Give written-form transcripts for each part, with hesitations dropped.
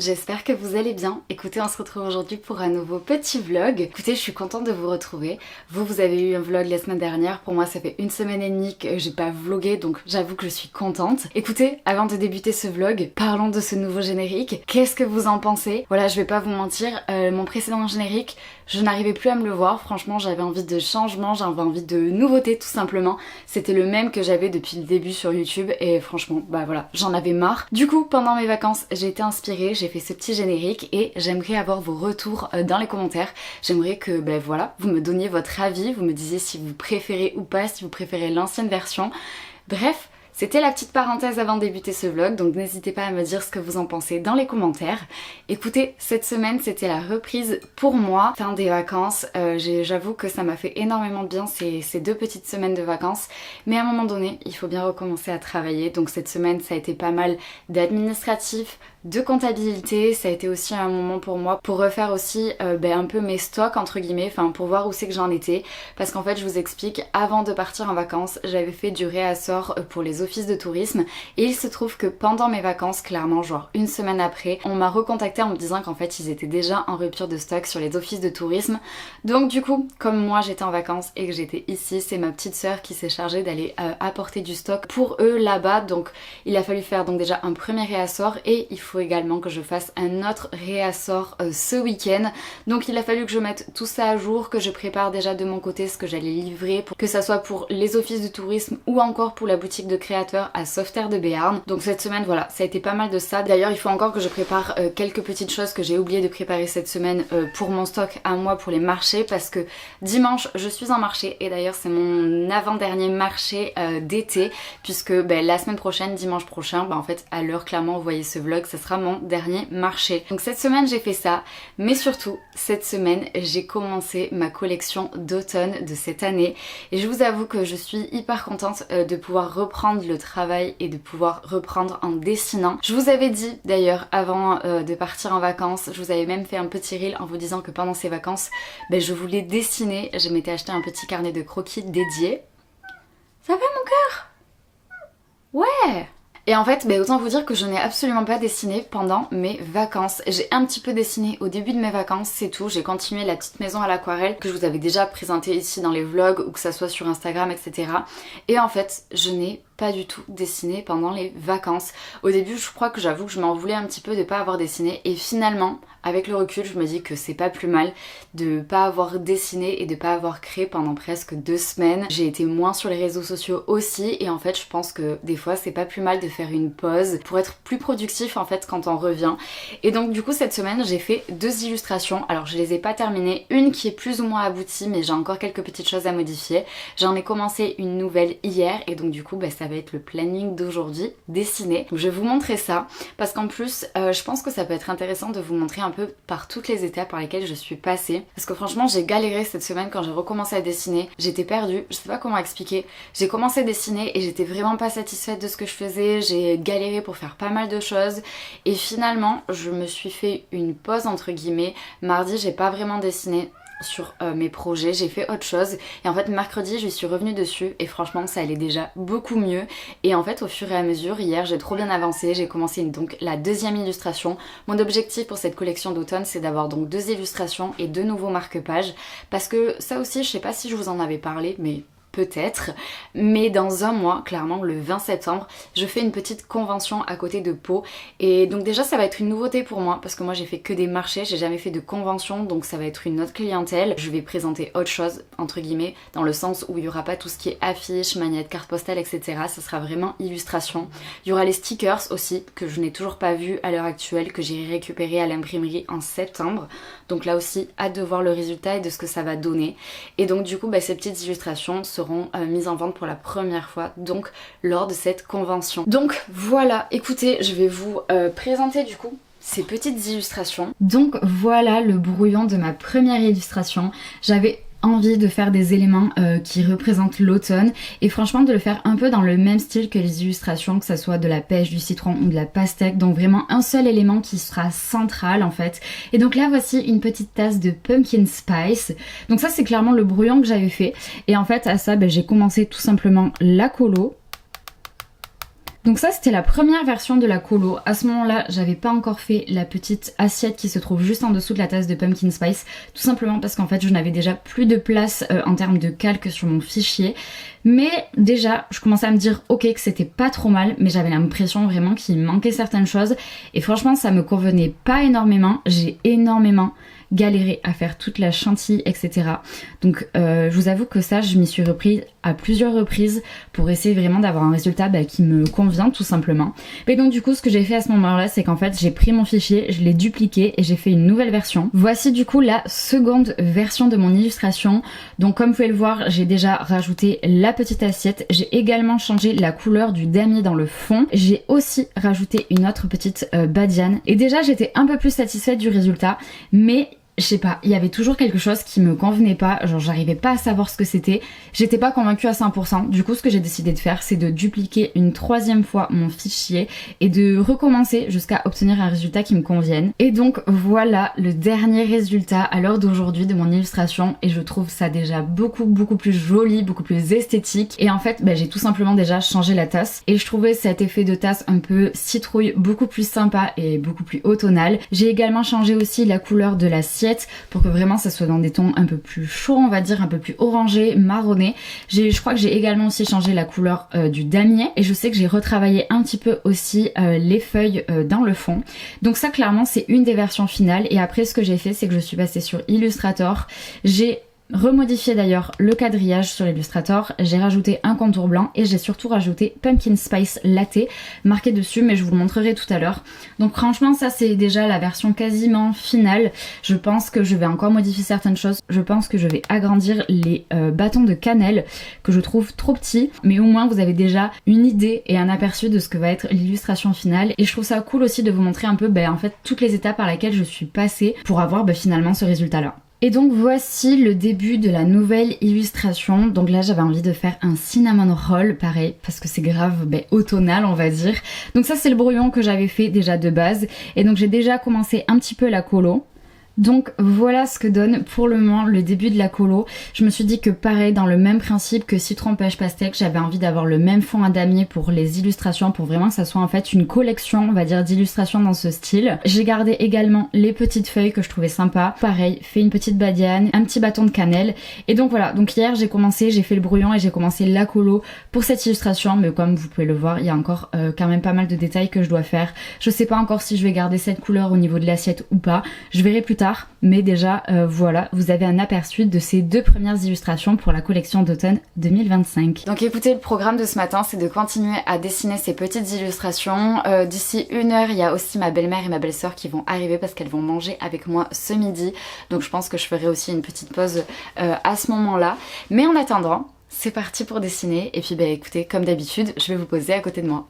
j'espère que vous allez bien. Écoutez, on se retrouve aujourd'hui pour un nouveau petit vlog. Écoutez, je suis contente de vous retrouver. Vous avez eu un vlog la semaine dernière. Pour moi, ça fait 1 semaine et demie que j'ai pas vlogué, donc j'avoue que je suis contente. Écoutez, avant de débuter ce vlog, parlons de ce nouveau générique. Qu'est-ce que vous en pensez? Voilà, je vais pas vous mentir, mon précédent générique, je n'arrivais plus à me le voir. Franchement, j'avais envie de changement, j'avais envie de nouveauté tout simplement. C'était le même que j'avais depuis le début sur YouTube et franchement, bah voilà, j'en avais marre. Du coup, pendant mes vacances, j'ai été inspirée, j'ai fait ce petit générique et j'aimerais avoir vos retours dans les commentaires. J'aimerais que, ben voilà, vous me donniez votre avis, vous me disiez si vous préférez ou pas, si vous préférez l'ancienne version. Bref, c'était la petite parenthèse avant de débuter ce vlog, donc n'hésitez pas à me dire ce que vous en pensez dans les commentaires. Écoutez, cette semaine c'était la reprise pour moi, fin des vacances. J'avoue que ça m'a fait énormément de bien ces 2 petites semaines de vacances, mais à un moment donné, il faut bien recommencer à travailler. Donc cette semaine, ça a été pas mal d'administratif, de comptabilité, ça a été aussi un moment pour moi pour refaire aussi un peu mes stocks entre guillemets, enfin pour voir où c'est que j'en étais, parce qu'en fait je vous explique, avant de partir en vacances, j'avais fait du réassort pour les offices de tourisme et il se trouve que pendant mes vacances, clairement genre 1 semaine après, on m'a recontacté en me disant qu'en fait ils étaient déjà en rupture de stock sur les offices de tourisme. Donc du coup, comme moi j'étais en vacances et que j'étais ici, c'est ma petite sœur qui s'est chargée d'aller apporter du stock pour eux là-bas, donc il a fallu faire donc déjà un premier réassort et il faut également que je fasse un autre réassort ce week-end. Donc il a fallu que je mette tout ça à jour, que je prépare déjà de mon côté ce que j'allais livrer, pour que ça soit pour les offices de tourisme ou encore pour la boutique de créateurs à Sauveterre de Béarn. Donc cette semaine voilà, ça a été pas mal de ça. D'ailleurs il faut encore que je prépare quelques petites choses que j'ai oublié de préparer cette semaine pour mon stock à moi pour les marchés, parce que dimanche je suis en marché et d'ailleurs c'est mon avant-dernier marché d'été, puisque la semaine prochaine, dimanche prochain, en fait à l'heure clairement vous voyez ce vlog, ça sera mon dernier marché. Donc cette semaine j'ai fait ça, mais surtout cette semaine j'ai commencé ma collection d'automne de cette année et je vous avoue que je suis hyper contente de pouvoir reprendre le travail et de pouvoir reprendre en dessinant. Je vous avais dit d'ailleurs avant de partir en vacances, je vous avais même fait un petit reel en vous disant que pendant ces vacances je voulais dessiner. Je m'étais acheté un petit carnet de croquis dédié. Ça va mon cœur? Ouais. Et en fait, autant vous dire que je n'ai absolument pas dessiné pendant mes vacances. J'ai un petit peu dessiné au début de mes vacances, c'est tout. J'ai continué la petite maison à l'aquarelle que je vous avais déjà présentée ici dans les vlogs ou que ça soit sur Instagram, etc. Et en fait, je n'ai pas du tout dessiné pendant les vacances. Au début, je crois que j'avoue que je m'en voulais un petit peu de pas avoir dessiné et finalement, avec le recul, je me dis que c'est pas plus mal de pas avoir dessiné et de pas avoir créé pendant presque 2 semaines. J'ai été moins sur les réseaux sociaux aussi et en fait, je pense que des fois, c'est pas plus mal de faire une pause pour être plus productif en fait quand on revient. Et donc du coup, cette semaine, j'ai fait 2 illustrations. Alors, je les ai pas terminées. Une qui est plus ou moins aboutie, mais j'ai encore quelques petites choses à modifier. J'en ai commencé une nouvelle hier et donc du coup, ça va être le planning d'aujourd'hui dessiné. Donc je vais vous montrer ça parce qu'en plus je pense que ça peut être intéressant de vous montrer un peu par toutes les étapes par lesquelles je suis passée, parce que franchement j'ai galéré cette semaine quand j'ai recommencé à dessiner. J'étais perdue, je sais pas comment expliquer. J'ai commencé à dessiner et j'étais vraiment pas satisfaite de ce que je faisais. J'ai galéré pour faire pas mal de choses et finalement je me suis fait une pause entre guillemets. Mardi j'ai pas vraiment dessiné sur mes projets, j'ai fait autre chose et en fait mercredi je suis revenue dessus et franchement ça allait déjà beaucoup mieux. Et en fait au fur et à mesure, hier j'ai trop bien avancé, j'ai commencé donc la 2e illustration. Mon objectif pour cette collection d'automne c'est d'avoir donc 2 illustrations et 2 nouveaux marque-pages, parce que ça aussi je sais pas si je vous en avais parlé mais peut-être, mais dans un mois, clairement le 20 septembre, je fais une petite convention à côté de Pau et donc déjà ça va être une nouveauté pour moi parce que moi j'ai fait que des marchés, j'ai jamais fait de convention, donc ça va être une autre clientèle. Je vais présenter autre chose entre guillemets, dans le sens où il y aura pas tout ce qui est affiches, magnettes, cartes postales, etc. Ça sera vraiment illustration. Il y aura les stickers aussi que je n'ai toujours pas vu à l'heure actuelle, que j'irai récupérer à l'imprimerie en septembre. Donc là aussi hâte de voir le résultat et de ce que ça va donner. Et donc du coup ces petites illustrations seront mises en vente pour la première fois donc lors de cette convention. Donc voilà, écoutez, je vais vous présenter du coup ces petites illustrations. Donc voilà le brouillon de ma première illustration. J'avais envie de faire des éléments qui représentent l'automne et franchement de le faire un peu dans le même style que les illustrations, que ça soit de la pêche, du citron ou de la pastèque, donc vraiment un seul élément qui sera central en fait. Et donc là voici une petite tasse de pumpkin spice, donc ça c'est clairement le brouillon que j'avais fait et en fait à ça j'ai commencé tout simplement la colo. Donc ça c'était la première version de la colo. À ce moment-là j'avais pas encore fait la petite assiette qui se trouve juste en dessous de la tasse de pumpkin spice, tout simplement parce qu'en fait je n'avais déjà plus de place en termes de calque sur mon fichier. Mais déjà je commençais à me dire ok que c'était pas trop mal, mais j'avais l'impression vraiment qu'il manquait certaines choses et franchement ça me convenait pas énormément. J'ai énormément galéré à faire toute la chantilly, etc. Donc je vous avoue que ça je m'y suis repris à plusieurs reprises pour essayer vraiment d'avoir un résultat qui me convient tout simplement. Mais donc du coup ce que j'ai fait à ce moment-là c'est qu'en fait j'ai pris mon fichier, je l'ai dupliqué et j'ai fait une nouvelle version. Voici du coup la seconde version de mon illustration. Donc comme vous pouvez le voir j'ai déjà rajouté la petite assiette, j'ai également changé la couleur du damier dans le fond, j'ai aussi rajouté une autre petite badiane et déjà j'étais un peu plus satisfaite du résultat, mais je sais pas, il y avait toujours quelque chose qui me convenait pas, genre j'arrivais pas à savoir ce que c'était, j'étais pas convaincue à 100%, du coup ce que j'ai décidé de faire c'est de dupliquer une troisième fois mon fichier et de recommencer jusqu'à obtenir un résultat qui me convienne. Et donc voilà le dernier résultat à l'heure d'aujourd'hui de mon illustration et je trouve ça déjà beaucoup plus joli, beaucoup plus esthétique et en fait j'ai tout simplement déjà changé la tasse et je trouvais cet effet de tasse un peu citrouille beaucoup plus sympa et beaucoup plus automnal. J'ai également changé aussi la couleur de l'assiette pour que vraiment ça soit dans des tons un peu plus chauds on va dire, un peu plus orangé, marronné. Je crois que j'ai également aussi changé la couleur du damier et je sais que j'ai retravaillé un petit peu aussi les feuilles dans le fond. Donc ça clairement c'est une des versions finales et après ce que j'ai fait c'est que je suis passée sur Illustrator, j'ai remodifié d'ailleurs le quadrillage sur Illustrator, j'ai rajouté un contour blanc et j'ai surtout rajouté Pumpkin Spice Latte marqué dessus mais je vous le montrerai tout à l'heure. Donc franchement ça c'est déjà la version quasiment finale. Je pense que je vais encore modifier certaines choses, je pense que je vais agrandir les bâtons de cannelle que je trouve trop petits, mais au moins vous avez déjà une idée et un aperçu de ce que va être l'illustration finale et je trouve ça cool aussi de vous montrer un peu en fait toutes les étapes par lesquelles je suis passée pour avoir finalement ce résultat là. Et donc voici le début de la nouvelle illustration. Donc là j'avais envie de faire un cinnamon roll pareil parce que c'est grave automnal on va dire. Donc ça c'est le brouillon que j'avais fait déjà de base et donc j'ai déjà commencé un petit peu la colo. Donc voilà ce que donne pour le moment le début de la colo. Je me suis dit que pareil dans le même principe que Citron Pêche Pastèque, j'avais envie d'avoir le même fond à damier pour les illustrations pour vraiment que ça soit en fait une collection on va dire d'illustrations dans ce style. J'ai gardé également les petites feuilles que je trouvais sympa. Pareil, fait une petite badiane, un petit bâton de cannelle et donc voilà. Donc hier j'ai fait le brouillon et j'ai commencé la colo pour cette illustration mais comme vous pouvez le voir il y a encore quand même pas mal de détails que je dois faire. Je sais pas encore si je vais garder cette couleur au niveau de l'assiette ou pas, je verrai plus tard. Mais déjà voilà, vous avez un aperçu de ces deux premières illustrations pour la collection d'automne 2025. Donc écoutez, le programme de ce matin c'est de continuer à dessiner ces petites illustrations. D'ici 1 heure il y a aussi ma belle-mère et ma belle-sœur qui vont arriver parce qu'elles vont manger avec moi ce midi. Donc je pense que je ferai aussi une petite pause à ce moment-là. Mais en attendant, c'est parti pour dessiner. Et puis écoutez, comme d'habitude, je vais vous poser à côté de moi.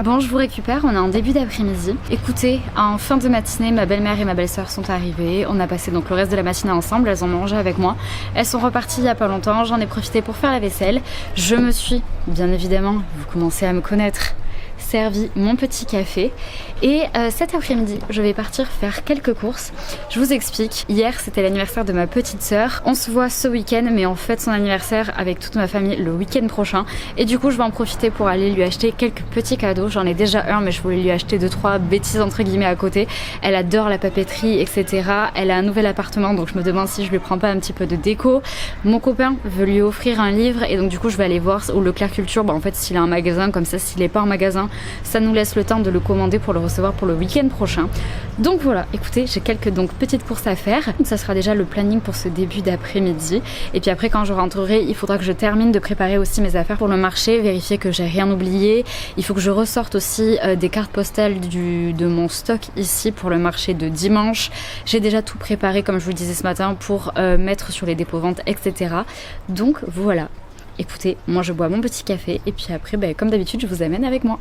Bon, je vous récupère, on est en début d'après-midi. Écoutez, en fin de matinée, ma belle-mère et ma belle-sœur sont arrivées. On a passé donc le reste de la matinée ensemble, elles ont mangé avec moi. Elles sont reparties il y a pas longtemps, j'en ai profité pour faire la vaisselle. Je me suis, bien évidemment, vous commencez à me connaître, servi mon petit café et cet après-midi je vais partir faire quelques courses. Je vous explique, hier c'était l'anniversaire de ma petite sœur, on se voit ce week-end mais on fête son anniversaire avec toute ma famille le week-end prochain et du coup je vais en profiter pour aller lui acheter quelques petits cadeaux. J'en ai déjà un mais je voulais lui acheter 2-3 bêtises entre guillemets à côté. Elle adore la papeterie etc. Elle a un nouvel appartement donc je me demande si je lui prends pas un petit peu de déco. Mon copain veut lui offrir un livre et donc du coup je vais aller voir au Leclerc Culture en fait s'il a un magasin, comme ça s'il est pas en magasin Ça nous laisse le temps de le commander pour le recevoir pour le week-end prochain. Donc voilà, écoutez, j'ai quelques petites courses à faire. Ça sera déjà le planning pour ce début d'après-midi. Et puis après, quand je rentrerai, il faudra que je termine de préparer aussi mes affaires pour le marché, vérifier que j'ai rien oublié. Il faut que je ressorte aussi des cartes postales de mon stock ici pour le marché de dimanche. J'ai déjà tout préparé, comme je vous le disais ce matin, pour mettre sur les dépôts-ventes, etc. Donc voilà. Écoutez, moi je bois mon petit café et puis après, comme d'habitude, je vous amène avec moi.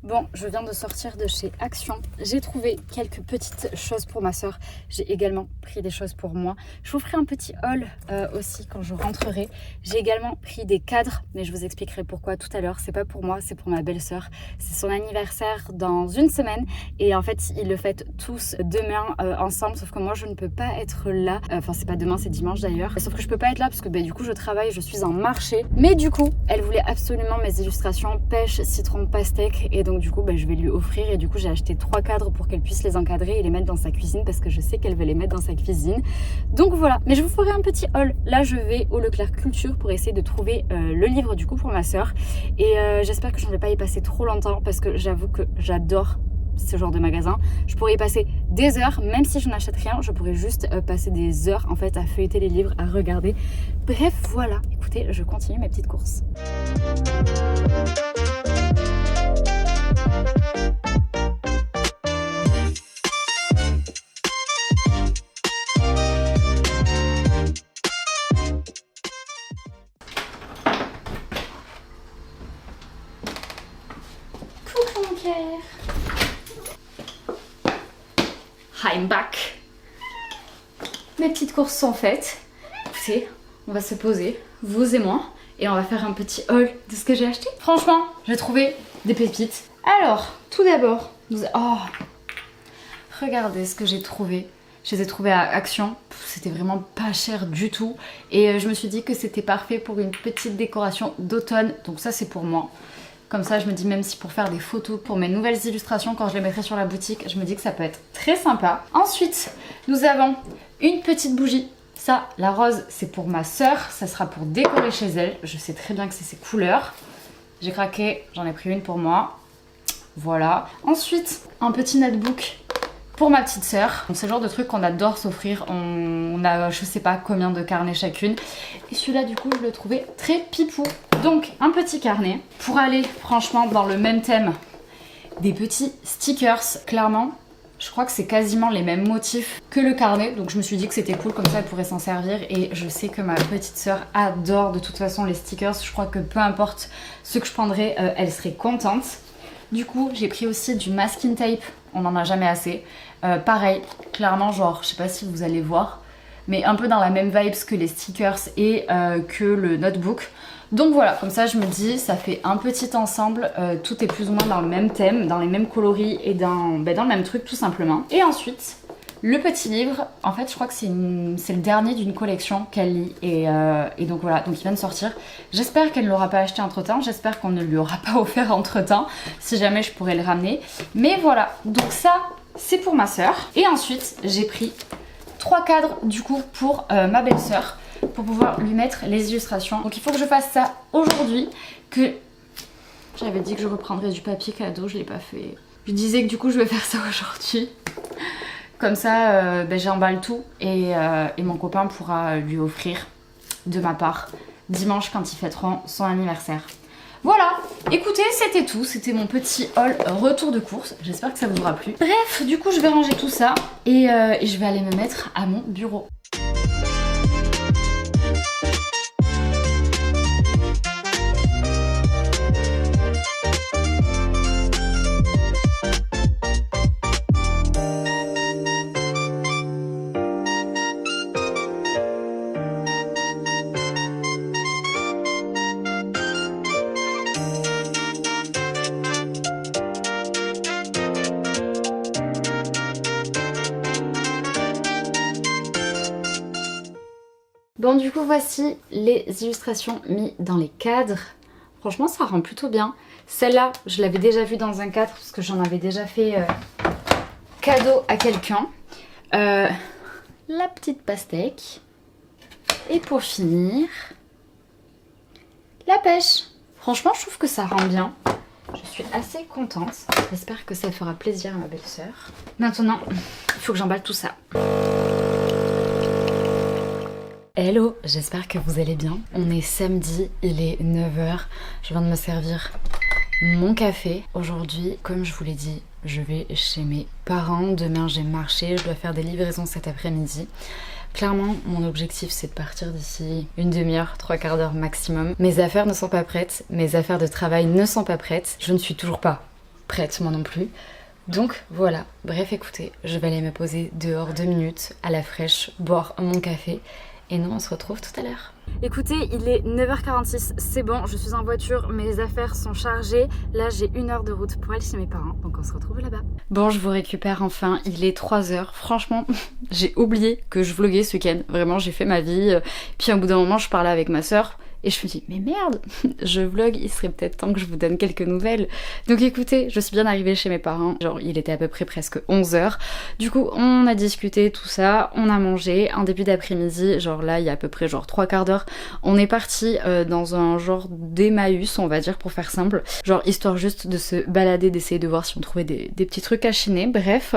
Bon, je viens de sortir de chez Action. J'ai trouvé quelques petites choses pour ma soeur. J'ai également pris des choses pour moi. Je vous ferai un petit haul aussi quand je rentrerai. J'ai également pris des cadres, mais je vous expliquerai pourquoi tout à l'heure. C'est pas pour moi, c'est pour ma belle-sœur. C'est son anniversaire dans une semaine et en fait, ils le fêtent tous demain ensemble. Sauf que moi, je ne peux pas être là. Enfin, c'est pas demain, c'est dimanche d'ailleurs. Sauf que je peux pas être là parce que du coup, je travaille, je suis en marché. Mais du coup, elle voulait absolument mes illustrations pêche, citron, pastèque et donc du coup je vais lui offrir et du coup j'ai acheté 3 cadres pour qu'elle puisse les encadrer et les mettre dans sa cuisine parce que je sais qu'elle veut les mettre dans sa cuisine. Donc voilà, mais je vous ferai un petit haul. Là je vais au Leclerc Culture pour essayer de trouver le livre du coup pour ma soeur et j'espère que je ne vais pas y passer trop longtemps parce que j'avoue que j'adore ce genre de magasin. Je pourrais y passer des heures, même si je n'achète rien, je pourrais juste passer des heures en fait à feuilleter les livres, à regarder. Bref, voilà. Écoutez, je continue mes petites courses. Coucou mon Pierre. I'm back. Mes petites courses sont faites. Écoutez, on va se poser, vous et moi, et on va faire un petit haul de ce que j'ai acheté. Franchement, j'ai trouvé des pépites. Alors, tout d'abord, regardez ce que j'ai trouvé. Je les ai trouvés à Action. C'était vraiment pas cher du tout. Et je me suis dit que c'était parfait pour une petite décoration d'automne. Donc ça, c'est pour moi. Comme ça, je me dis même si pour faire des photos pour mes nouvelles illustrations, quand je les mettrai sur la boutique, je me dis que ça peut être très sympa. Ensuite, nous avons une petite bougie. Ça, la rose, c'est pour ma soeur. Ça sera pour décorer chez elle. Je sais très bien que c'est ses couleurs. J'ai craqué, j'en ai pris une pour moi. Voilà. Ensuite, un petit notebook pour ma petite sœur. C'est le genre de truc qu'on adore s'offrir. On a je sais pas combien de carnets chacune. Et celui-là du coup je le trouvais très pipou. Donc un petit carnet pour aller franchement dans le même thème. Des petits stickers. Clairement je crois que c'est quasiment les mêmes motifs que le carnet. Donc je me suis dit que c'était cool, comme ça elle pourrait s'en servir. Et je sais que ma petite sœur adore de toute façon les stickers. Je crois que peu importe ce que je prendrai, elle serait contente. Du coup j'ai pris aussi du masking tape. On n'en a jamais assez. Pareil, clairement, genre, je sais pas si vous allez voir, mais un peu dans la même vibes que les stickers et que le notebook. Donc voilà, comme ça je me dis, ça fait un petit ensemble, tout est plus ou moins dans le même thème, dans les mêmes coloris et dans le même truc tout simplement. Et ensuite, le petit livre, en fait je crois que c'est le dernier d'une collection qu'elle lit et donc voilà, donc il vient de sortir. J'espère qu'elle ne l'aura pas acheté entre temps, j'espère qu'on ne lui aura pas offert entre temps, si jamais je pourrais le ramener. Mais voilà, donc ça c'est pour ma soeur. Et ensuite j'ai pris 3 cadres du coup pour ma belle-sœur pour pouvoir lui mettre les illustrations. Donc il faut que je fasse ça aujourd'hui, que j'avais dit que je reprendrais du papier cadeau, je l'ai pas fait. Je disais que du coup je vais faire ça aujourd'hui. Comme ça j'emballe tout et mon copain pourra lui offrir de ma part dimanche quand ils fêteront son anniversaire. Voilà, écoutez, c'était tout, c'était mon petit haul retour de course, j'espère que ça vous aura plu. Bref, du coup je vais ranger tout ça et je vais aller me mettre à mon bureau. Bon du coup voici les illustrations mises dans les cadres. Franchement ça rend plutôt bien. Celle-là je l'avais déjà vue dans un cadre parce que j'en avais déjà fait cadeau à quelqu'un. La petite pastèque. Et pour finir, la pêche. Franchement je trouve que ça rend bien. Je suis assez contente. J'espère que ça fera plaisir à ma belle-sœur. Maintenant, il faut que j'emballe tout ça. Hello, j'espère que vous allez bien. On est samedi, il est 9 h. Je viens de me servir mon café. Aujourd'hui, comme je vous l'ai dit, je vais chez mes parents. Demain, j'ai marché. Je dois faire des livraisons cet après-midi. Clairement, mon objectif c'est de partir d'ici une demi-heure, 3/4 d'heure maximum. Mes affaires ne sont pas prêtes, mes affaires de travail ne sont pas prêtes. Je ne suis toujours pas prête, moi non plus. Donc voilà, bref écoutez, je vais aller me poser dehors 2 minutes à la fraîche, boire mon café. Et nous on se retrouve tout à l'heure. Écoutez, il est 9 h 46, c'est bon, je suis en voiture, mes affaires sont chargées. Là j'ai 1 heure de route pour aller chez mes parents, donc on se retrouve là-bas. Bon, je vous récupère enfin, il est 3 h. Franchement, j'ai oublié que je vloguais ce week-end. Vraiment, j'ai fait ma vie. Puis au bout d'un moment, je parlais avec ma soeur. Et je me dis, mais merde, je vlog, il serait peut-être temps que je vous donne quelques nouvelles. Donc écoutez, je suis bien arrivée chez mes parents, genre il était à peu près presque 11 h. Du coup, on a discuté tout ça, on a mangé, un début d'après-midi, genre là, il y a à peu près genre 3/4 d'heure, on est parti dans un genre d'Emmaüs, on va dire, pour faire simple. Genre histoire juste de se balader, d'essayer de voir si on trouvait des petits trucs à chiner, bref.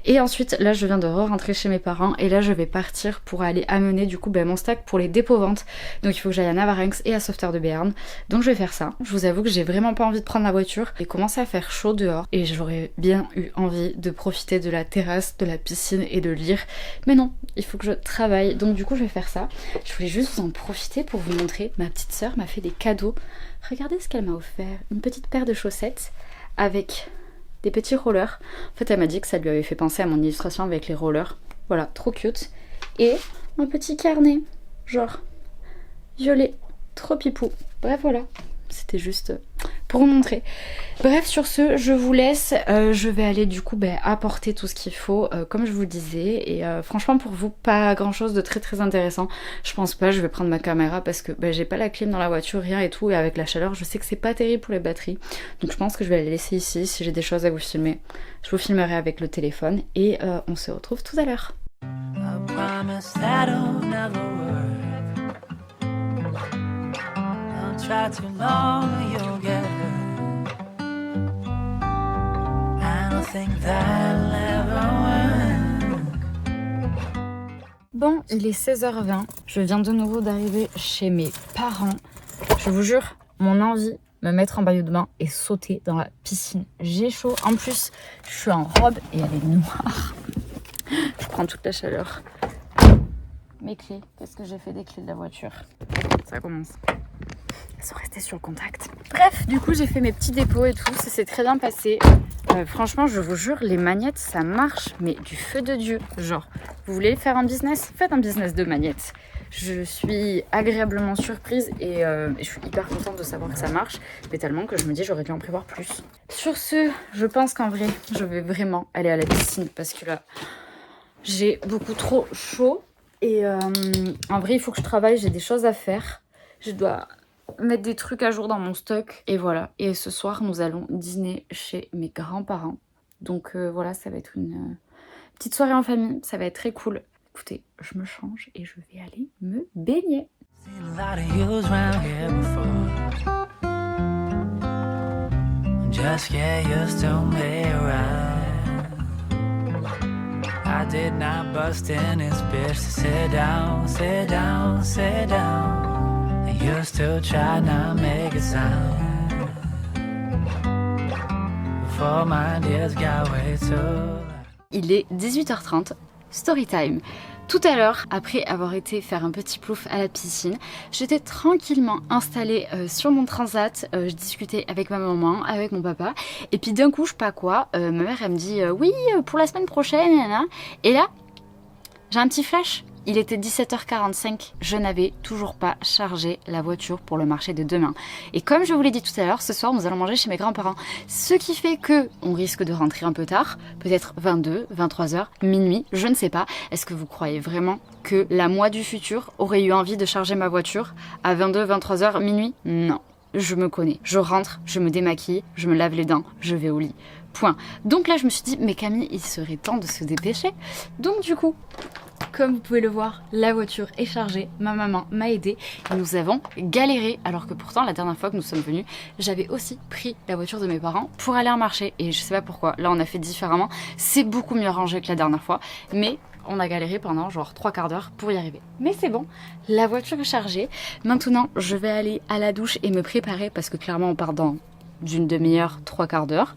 Et ensuite, là, je viens de re-rentrer chez mes parents, et là, je vais partir pour aller amener du coup mon stack pour les dépôts-ventes. Donc il faut que j'aille à Navarin et à Sauveterre de Béarn, donc je vais faire ça. Je vous avoue que j'ai vraiment pas envie de prendre la voiture. Il commence à faire chaud dehors et j'aurais bien eu envie de profiter de la terrasse, de la piscine et de lire, mais non, il faut que je travaille, donc du coup je vais faire ça. Je voulais juste vous en profiter pour vous montrer, ma petite sœur m'a fait des cadeaux. Regardez ce qu'elle m'a offert, une petite paire de chaussettes avec des petits rollers. En fait elle m'a dit que ça lui avait fait penser à mon illustration avec les rollers. Voilà, trop cute. Et un petit carnet, genre violet. Trop pipou. Bref, voilà. C'était juste pour vous montrer. Bref, sur ce, je vous laisse. Je vais aller du coup apporter tout ce qu'il faut, comme je vous le disais. Et franchement, pour vous, pas grand chose de très intéressant. Je pense pas. Je vais prendre ma caméra parce que j'ai pas la clim dans la voiture, rien et tout. Et avec la chaleur, je sais que c'est pas terrible pour les batteries. Donc je pense que je vais la laisser ici. Si j'ai des choses à vous filmer, je vous filmerai avec le téléphone. Et on se retrouve tout à l'heure. Try too long, you'll get hurt. I don't think that'll ever work. Bon, il est 16 h 20. Je viens de nouveau d'arriver chez mes parents. Je vous jure, mon envie, me mettre en maillot de bain et sauter dans la piscine. J'ai chaud. En plus, je suis en robe et elle est noire. Je prends toute la chaleur. Mes clés, qu'est-ce que j'ai fait des clés de la voiture? Ça commence. Elles sont restées sur le contact. Bref, du coup j'ai fait mes petits dépôts et tout, ça s'est très bien passé. Franchement, je vous jure, les magnettes ça marche, mais du feu de Dieu. Genre, vous voulez faire un business? Faites un business de magnettes. Je suis agréablement surprise et je suis hyper contente de savoir que ça marche, mais tellement que je me dis j'aurais dû en prévoir plus. Sur ce, je pense qu'en vrai, je vais vraiment aller à la piscine parce que là, j'ai beaucoup trop chaud et en vrai, il faut que je travaille, j'ai des choses à faire. Je dois mettre des trucs à jour dans mon stock et voilà. Et ce soir nous allons dîner chez mes grands-parents, donc voilà, ça va être une petite soirée en famille, ça va être très cool. Écoutez, je me change et je vais aller me baigner. I did not bust in this bitch to sit down, sit down, sit down. You still try not make it sound. Before my ideas got way too. Il est 18 h 30, story time. Tout à l'heure, après avoir été faire un petit plouf à la piscine, j'étais tranquillement installée sur mon transat, je discutais avec ma maman, avec mon papa, et puis d'un coup, je sais pas quoi, ma mère elle me dit oui, pour la semaine prochaine, et là, j'ai un petit flash. Il était 17 h 45, je n'avais toujours pas chargé la voiture pour le marché de demain. Et comme je vous l'ai dit tout à l'heure, ce soir nous allons manger chez mes grands-parents. Ce qui fait que on risque de rentrer un peu tard, peut-être 22, 23 h, minuit, je ne sais pas. Est-ce que vous croyez vraiment que la moi du futur aurait eu envie de charger ma voiture à 22, 23 h, minuit? Non. je me connais. Je rentre, je me démaquille, je me lave les dents, je vais au lit. Point. Donc là, je me suis dit, mais Camille, il serait temps de se dépêcher. Donc du coup, comme vous pouvez le voir, la voiture est chargée, ma maman m'a aidée et nous avons galéré. Alors que pourtant, la dernière fois que nous sommes venus, j'avais aussi pris la voiture de mes parents pour aller en marché. Et je sais pas pourquoi, là on a fait différemment. C'est beaucoup mieux rangé que la dernière fois, mais on a galéré pendant genre 3/4 d'heure pour y arriver. Mais c'est bon, la voiture est chargée. Maintenant, je vais aller à la douche et me préparer parce que clairement on part dans d'une demi-heure, 3/4 d'heure.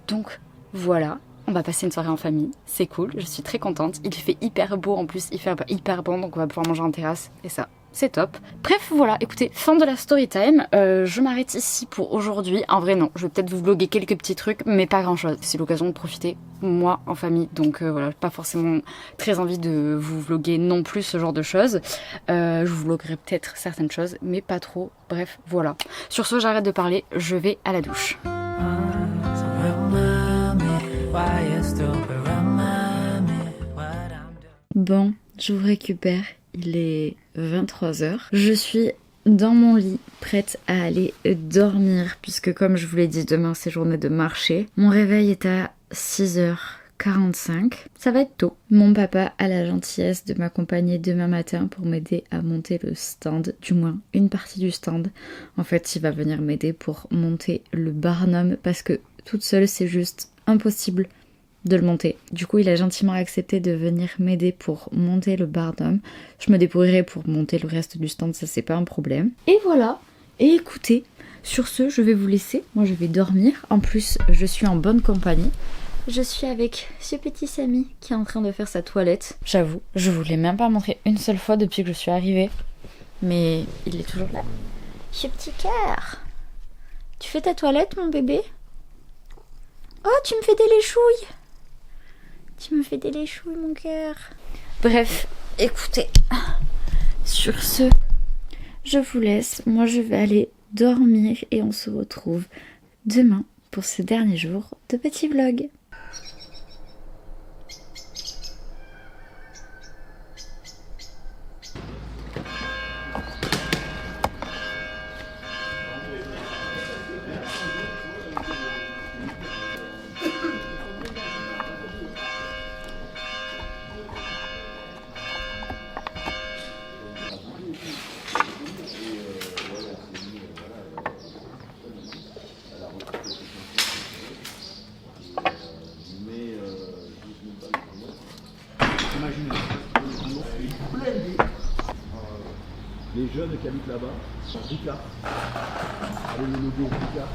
Donc voilà, on va passer une soirée en famille, c'est cool, je suis très contente. Il fait hyper beau en plus, il fait hyper bon, donc on va pouvoir manger en terrasse et ça, c'est top. Bref, voilà, écoutez, fin de la story time. Je m'arrête ici pour aujourd'hui. En vrai non, je vais peut-être vous vlogger quelques petits trucs, mais pas grand chose. C'est l'occasion de profiter, moi, en famille. Donc voilà, pas forcément très envie de vous vlogger non plus ce genre de choses. Je vous vloggerai peut-être certaines choses, mais pas trop. Bref, voilà. Sur ce, j'arrête de parler, je vais à la douche. Bon, je vous récupère, il est 23h. Je suis dans mon lit, prête à aller dormir, puisque comme je vous l'ai dit, demain c'est journée de marché. Mon réveil est à 6h45. Ça va être tôt. Mon papa a la gentillesse de m'accompagner demain matin pour m'aider à monter le stand, du moins une partie du stand. En fait, il va venir m'aider pour monter le barnum, parce que toute seule c'est juste impossible de le monter. Du coup, il a gentiment accepté de venir m'aider pour monter le barnum. Je me débrouillerai pour monter le reste du stand, ça c'est pas un problème. Et voilà. Et écoutez, sur ce, je vais vous laisser. Moi, je vais dormir. En plus, je suis en bonne compagnie. Je suis avec ce petit Samy qui est en train de faire sa toilette. J'avoue, je vous l'ai même pas montré une seule fois depuis que je suis arrivée. Mais il est toujours là. Ce petit cœur. Tu fais ta toilette, mon bébé? Oh, tu me fais des léchouilles. Tu me fais des léchouilles, mon cœur. Bref, écoutez, sur ce, je vous laisse. Moi, je vais aller dormir et on se retrouve demain pour ce dernier jour de petit vlog. Les jeunes qui habitent là-bas, Ricard, avec le logo Ricard.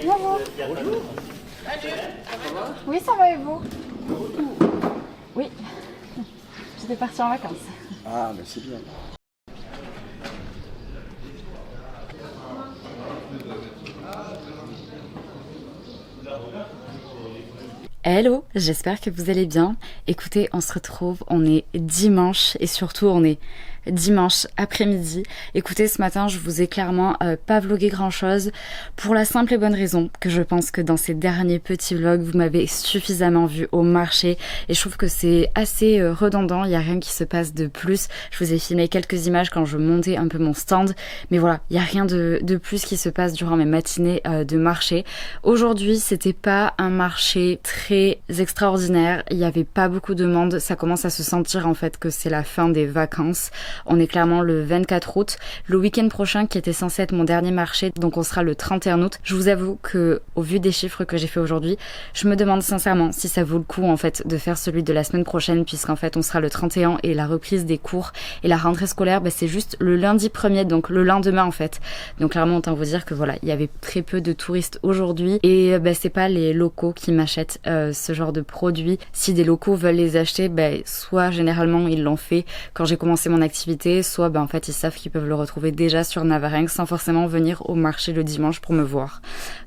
Bonjour. Bonjour. Oui, ça va et vous? Oui. J'étais partie en vacances. Ah, mais c'est bien. Hello, j'espère que vous allez bien. Écoutez, on se retrouve, on est dimanche et surtout on est dimanche après-midi. Écoutez, ce matin, je vous ai clairement pas vlogué grand-chose pour la simple et bonne raison que je pense que dans ces derniers petits vlogs, vous m'avez suffisamment vu au marché et je trouve que c'est assez redondant, il n'y a rien qui se passe de plus. Je vous ai filmé quelques images quand je montais un peu mon stand, mais voilà, il n'y a rien de plus qui se passe durant mes matinées de marché. Aujourd'hui, c'était pas un marché très extraordinaire, il n'y avait pas beaucoup de monde, ça commence à se sentir en fait que c'est la fin des vacances. On est clairement le 24 août, le week-end prochain qui était censé être mon dernier marché, donc on sera le 31 août. Je vous avoue que au vu des chiffres que j'ai fait aujourd'hui, je me demande sincèrement si ça vaut le coup en fait de faire celui de la semaine prochaine, puisqu'en fait on sera le 31 et la reprise des cours et la rentrée scolaire, c'est juste le lundi 1er, donc le lendemain en fait. Donc clairement autant vous dire que voilà, il y avait très peu de touristes aujourd'hui et c'est pas les locaux qui m'achètent ce genre de produits. Si des locaux veulent les acheter, soit généralement ils l'ont fait quand j'ai commencé mon activité, soit en fait ils savent qu'ils peuvent le retrouver déjà sur Navarinx sans forcément venir au marché le dimanche pour me voir.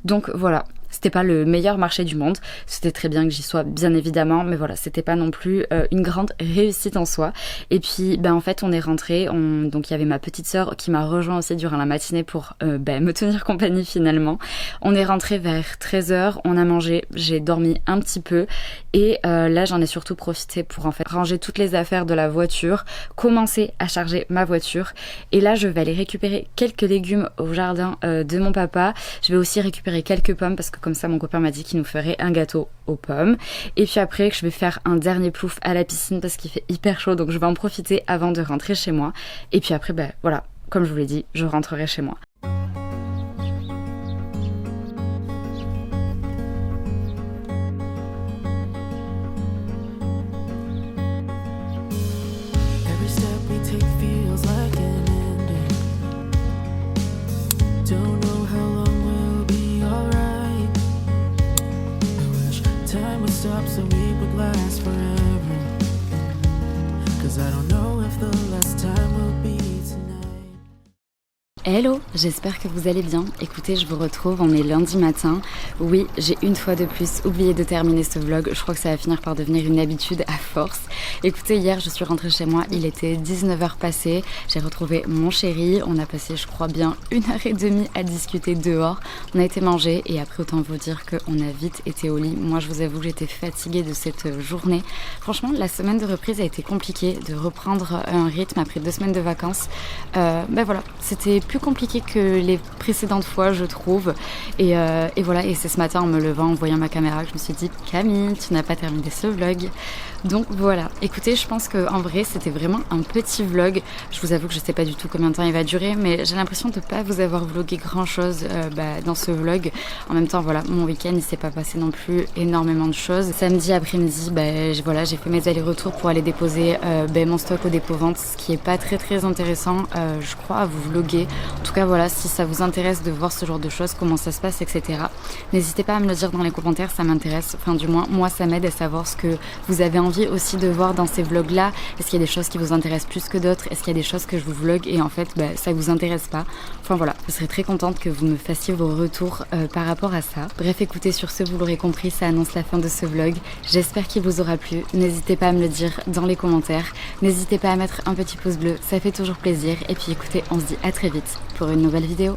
Donc voilà, C'était pas le meilleur marché du monde, c'était très bien que j'y sois bien évidemment, mais voilà, c'était pas non plus une grande réussite en soi. Et puis en fait on est rentré, donc il y avait ma petite sœur qui m'a rejoint aussi durant la matinée pour me tenir compagnie finalement. On est rentré vers 13h, on a mangé, j'ai dormi un petit peu et là j'en ai surtout profité pour en fait ranger toutes les affaires de la voiture, commencer à charger ma voiture et là je vais aller récupérer quelques légumes au jardin de mon papa. Je vais aussi récupérer quelques pommes parce que comme ça mon copain m'a dit qu'il nous ferait un gâteau aux pommes. Et puis après je vais faire un dernier plouf à la piscine parce qu'il fait hyper chaud, donc je vais en profiter avant de rentrer chez moi. Et puis après voilà, comme je vous l'ai dit, je rentrerai chez moi. Stop so we would last forever. 'Cause I don't know if the last time will be tonight. Hello, j'espère que vous allez bien. Écoutez, je vous retrouve, on est lundi matin. Oui, j'ai une fois de plus oublié de terminer ce vlog. Je crois que ça va finir par devenir une habitude à force. Écoutez, hier je suis rentrée chez moi, il était 19h passé. J'ai retrouvé mon chéri, on a passé je crois bien 1h30 à discuter dehors. On a été manger et après autant vous dire qu'on a vite été au lit. Moi je vous avoue que j'étais fatiguée de cette journée. Franchement, la semaine de reprise a été compliquée, de reprendre un rythme après 2 semaines de vacances. Voilà, c'était plus compliqué que les précédentes fois je trouve et voilà, et c'est ce matin en me levant, en voyant ma caméra que je me suis dit Camille, tu n'as pas terminé ce vlog. Donc voilà, écoutez, je pense qu'en vrai c'était vraiment un petit vlog. Je vous avoue que je sais pas du tout combien de temps il va durer, mais j'ai l'impression de pas vous avoir vlogué grand chose dans ce vlog. En même temps voilà, mon week-end il s'est pas passé non plus énormément de choses. Samedi après-midi voilà, j'ai fait mes allers-retours pour aller déposer mon stock au dépôt-vente, ce qui est pas très intéressant je crois à vous vloguer. En tout cas voilà, si ça vous intéresse de voir ce genre de choses, comment ça se passe, etc. N'hésitez pas à me le dire dans les commentaires, ça m'intéresse. Enfin du moins moi ça m'aide à savoir ce que vous avez envie aussi de voir dans ces vlogs là. Est-ce qu'il y a des choses qui vous intéressent plus que d'autres? Est-ce qu'il y a des choses que je vous vlog et en fait ça vous intéresse pas? Enfin voilà, je serais très contente que vous me fassiez vos retours par rapport à ça. Bref, écoutez, sur ce, vous l'aurez compris, ça annonce la fin de ce vlog. J'espère qu'il vous aura plu. N'hésitez pas à me le dire dans les commentaires. N'hésitez pas à mettre un petit pouce bleu, ça fait toujours plaisir. Et puis écoutez, on se dit à très vite pour une nouvelle vidéo.